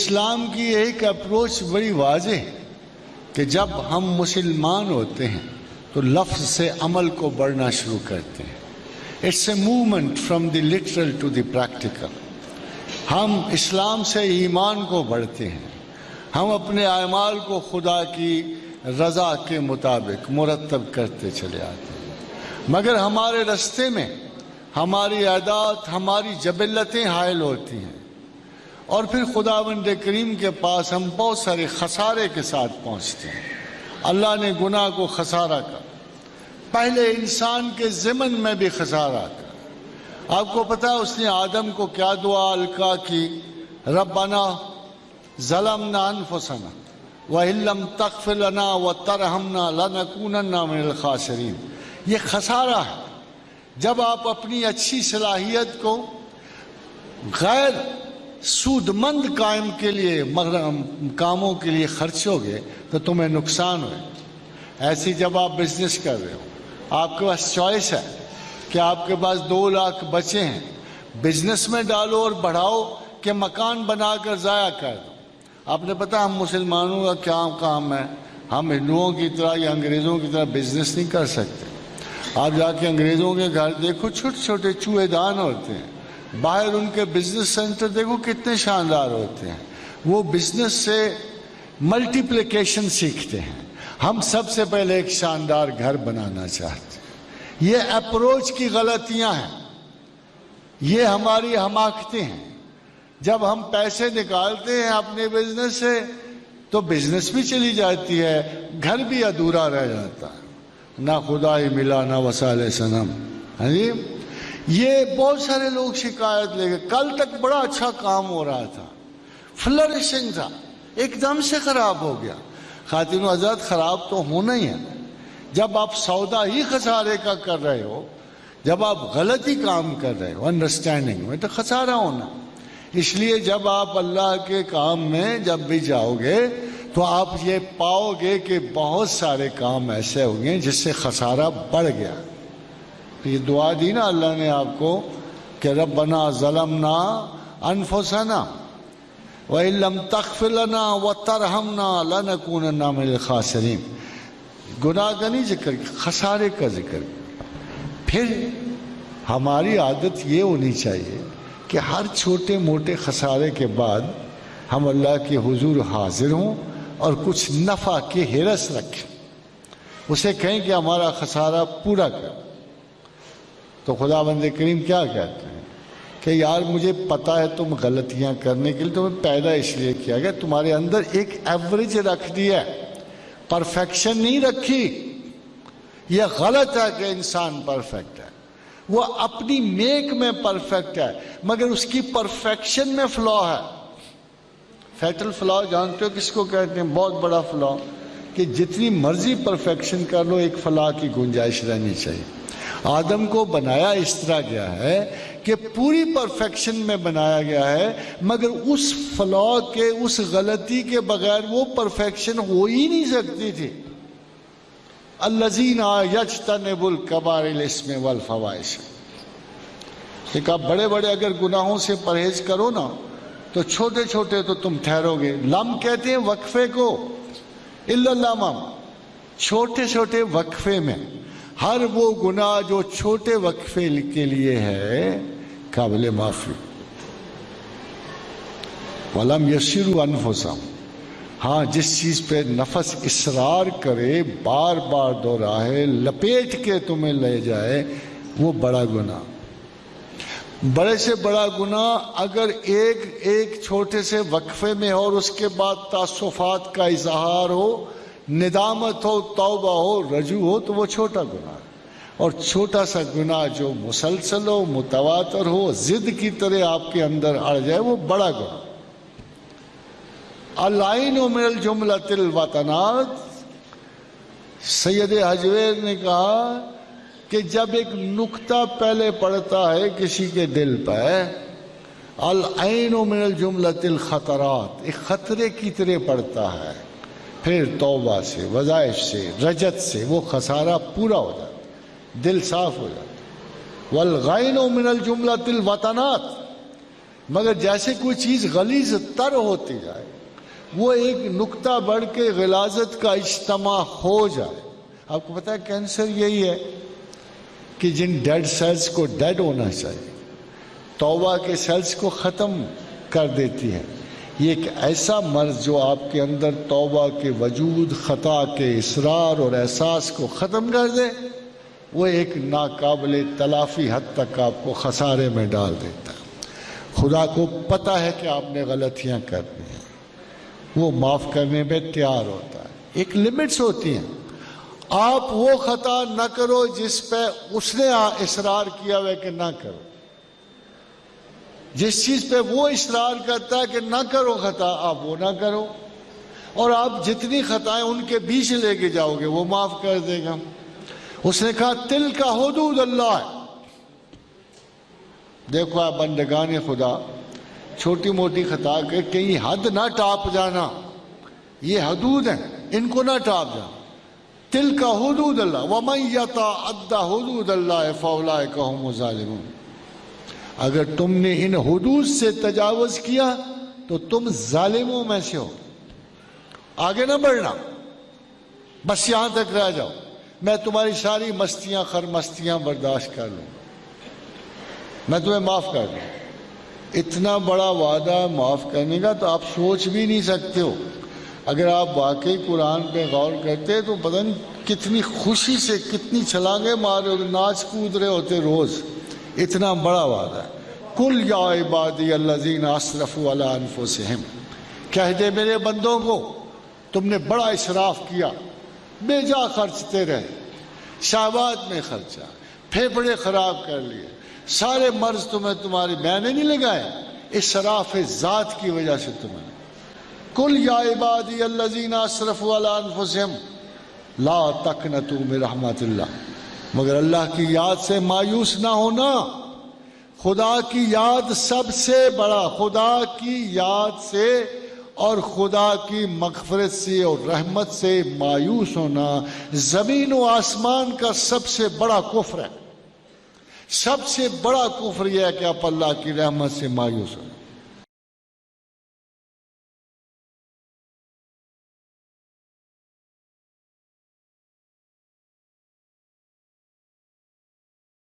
اسلام کی ایک اپروچ بڑی واضح ہے کہ جب ہم مسلمان ہوتے ہیں تو لفظ سے عمل کو بڑھنا شروع کرتے ہیں. It's a movement from the literal to the practical. ہم اسلام سے ایمان کو بڑھتے ہیں، ہم اپنے اعمال کو خدا کی رضا کے مطابق مرتب کرتے چلے آتے ہیں، مگر ہمارے رستے میں ہماری عادات، ہماری جبلتیں حائل ہوتی ہیں، اور پھر خداوند کریم کے پاس ہم بہت سارے خسارے کے ساتھ پہنچتے ہیں. اللہ نے گناہ کو خسارہ کہا. پہلے انسان کے ضمن میں بھی خسارہ کہا. آپ کو پتا اس نے آدم کو کیا دعا القا کی؟ ربنا ظلمنا انفسنا وَإِن لَّمْ تَغْفِرْ لَنَا وَتَرْحَمْنَا لَنَكُونَنَّ مِنَ الْخَاسِرِينَ. یہ خسارہ ہے جب آپ اپنی اچھی صلاحیت کو غیر سود مند کام کے لیے کاموں کے لیے خرچو گے تو تمہیں نقصان ہوئے. ایسی جب آپ بزنس کر رہے ہو، آپ کے پاس چوائس ہے کہ آپ کے پاس 2 لاکھ بچے ہیں، بزنس میں ڈالو اور بڑھاؤ کہ مکان بنا کر ضائع کر دو. آپ نے پتا ہم مسلمانوں کا کیا کام ہے؟ ہم ہندوؤں کی طرح یا انگریزوں کی طرح بزنس نہیں کر سکتے. آپ جا کے انگریزوں کے گھر دیکھو، چھوٹے چھوٹے چوہے دان ہوتے ہیں، باہر ان کے بزنس سینٹر دیکھو کتنے شاندار ہوتے ہیں. وہ بزنس سے ملٹیپلیکیشن سیکھتے ہیں. ہم سب سے پہلے ایک شاندار گھر بنانا چاہتے ہیں. یہ اپروچ کی غلطیاں ہیں، یہ ہماری حماقتیں ہیں. جب ہم پیسے نکالتے ہیں اپنے بزنس سے تو بزنس بھی چلی جاتی ہے، گھر بھی ادھورا رہ جاتا ہے. نہ خدا ہی ملا نہ وسال صنم. ہاں جی، یہ بہت سارے لوگ شکایت لے گئے. کل تک بڑا اچھا کام ہو رہا تھا، فلرشنگ تھا، ایک دم سے خراب ہو گیا. خاتون حضرات، خراب تو ہونا ہی ہے. جب آپ سودا ہی خسارے کا کر رہے ہو، جب آپ غلطی کام کر رہے ہو انڈرسٹینڈنگ میں، تو خسارہ ہونا. اس لیے جب آپ اللہ کے کام میں جب بھی جاؤ گے تو آپ یہ پاؤ گے کہ بہت سارے کام ایسے ہوں گے جس سے خسارہ بڑھ گیا. یہ دعا دی نا اللہ نے آپ کو کہ ربنا ظلمنا انفسنا وَإِن لَّمْ تَغْفِرْ لَنَا وَتَرْحَمْنَا لَنَكُونَنَّ مِنَ الْخَاسِرِينَ. گناہ کا نہیں ذکر، خسارے کا ذکر. پھر ہماری عادت یہ ہونی چاہیے کہ ہر چھوٹے موٹے خسارے کے بعد ہم اللہ کے حضور حاضر ہوں اور کچھ نفع کی ہرس رکھیں، اسے کہیں کہ ہمارا خسارہ پورا کر. تو خداوند کریم کیا کہتے ہیں کہ یار مجھے پتا ہے تم غلطیاں کرنے کے لیے تمہیں پیدا اس لیے کیا گیا، تمہارے اندر ایک ایوریج رکھ دیا، پرفیکشن نہیں رکھی. یہ غلط ہے کہ انسان پرفیکٹ ہے، وہ اپنی میک میں پرفیکٹ ہے مگر اس کی پرفیکشن میں فلا ہے. فیٹل فلا جانتے ہو کس کو کہتے ہیں؟ بہت بڑا فلا، کہ جتنی مرضی پرفیکشن کر لو ایک فلا کی گنجائش رہنی چاہیے. آدم کو بنایا اس طرح گیا ہے کہ پوری پرفیکشن میں بنایا گیا ہے، مگر اس فلا کے، اس غلطی کے بغیر وہ پرفیکشن ہو ہی نہیں سکتی تھی. الذین یجتنبوا الکبائر الاثم والفواحش. ایک آپ بڑے بڑے اگر گناہوں سے پرہیز کرو نا تو چھوٹے چھوٹے تو تم ٹھہرو گے. لم کہتے ہیں وقفے کو، الا اللمم، چھوٹے چھوٹے وقفے میں. ہر وہ گناہ جو چھوٹے وقفے کے لیے ہے قابل معافی. وَلَمْ يَسِرُوا أَنفُسَهُمْ. ہاں جس چیز پہ نفس اصرار کرے، بار بار دہرائے، لپیٹ کے تمہیں لے جائے، وہ بڑا گناہ. بڑے سے بڑا گناہ اگر ایک چھوٹے سے وقفے میں ہو اور اس کے بعد تعصفات کا اظہار ہو، ندامت ہو، توبہ ہو، رجوع ہو، تو وہ چھوٹا گناہ. اور چھوٹا سا گناہ جو مسلسل ہو، متواتر ہو، ضد کی طرح آپ کے اندر اڑ جائے، وہ بڑا گناہ. العین من الجملۃ الوطنات. سید حجویر نے کہا کہ جب ایک نقطہ پہلے پڑتا ہے کسی کے دل پہ، العین من الجملۃ الخطرات، ایک خطرے کی طرح پڑتا ہے، پھر توبہ سے، وظائف سے، رجت سے وہ خسارہ پورا ہو جاتا، دل صاف ہو جاتا. والغین من الجملۃ الوطنات. مگر جیسے کوئی چیز غلیظ تر ہوتی جائے، وہ ایک نقطہ بڑھ کے غلاظت کا اجتماع ہو جائے. آپ کو پتہ ہے کینسر یہی ہے کہ جن ڈیڈ سیلز کو ڈیڈ ہونا چاہیے، توبہ کے سیلز کو ختم کر دیتی ہے. یہ ایک ایسا مرض جو آپ کے اندر توبہ کے وجود، خطا کے اصرار اور احساس کو ختم کر دے، وہ ایک ناقابل تلافی حد تک آپ کو خسارے میں ڈال دیتا ہے. خدا کو پتہ ہے کہ آپ نے غلطیاں کرنی ہیں، وہ معاف کرنے پہ تیار ہوتا ہے. ایک لمٹس ہوتی ہیں. آپ وہ خطا نہ کرو جس پہ اس نے اصرار کیا ہوا ہے کہ نہ کرو. جس چیز پہ وہ اصرار کرتا ہے کہ نہ کرو خطا، آپ وہ نہ کرو. اور آپ جتنی خطائیں ان کے بیچ لے کے جاؤ گے وہ معاف کر دے گا. اس نے کہا تل کا حدود اللہ ہے. دیکھو آپ بندگان خدا، چھوٹی موٹی خطا کے کہیں حد نہ ٹاپ جانا، یہ حدود ہیں، ان کو نہ ٹاپ جانا. تل کا حدود اللہ ومن یتعد حدود اللہ فاولئک هم الظالمون. اگر تم نے ان حدود سے تجاوز کیا تو تم ظالموں میں سے ہو. آگے نہ بڑھنا، بس یہاں تک رہ جاؤ، میں تمہاری ساری مستیاں خرمستیاں برداشت کر لوں، میں تمہیں معاف کر دوں. اتنا بڑا وعدہ معاف کرنے کا تو آپ سوچ بھی نہیں سکتے ہو. اگر آپ واقعی قرآن پہ غور کرتے تو پتہ نہیں کتنی خوشی سے کتنی چھلانگیں مار رہے ہوتے، ناچ کود رہے ہوتے روز. اتنا بڑا وعدہ ہے. کل یا عبادی الذین اسرفوا علی انفسہم، کہہ دے میرے بندوں کو تم نے بڑا اسراف کیا، بے جا خرچتے رہے، شہوات میں خرچہ، پھیپھڑے خراب کر لیے، سارے مرض تمہاری میں نے نہیں لگائے، اسراف ذات کی وجہ سے تمہیں. کل یا عبادی الذین اسرفوا علی انفسہم لا تقنطوا من رحمت اللہ. مگر اللہ کی یاد سے مایوس نہ ہونا. خدا کی یاد سب سے بڑا، خدا کی یاد سے اور خدا کی مغفرت سے اور رحمت سے مایوس ہونا زمین و آسمان کا سب سے بڑا کفر ہے. سب سے بڑا کفر یہ ہے کہ آپ اللہ کی رحمت سے مایوس ہو.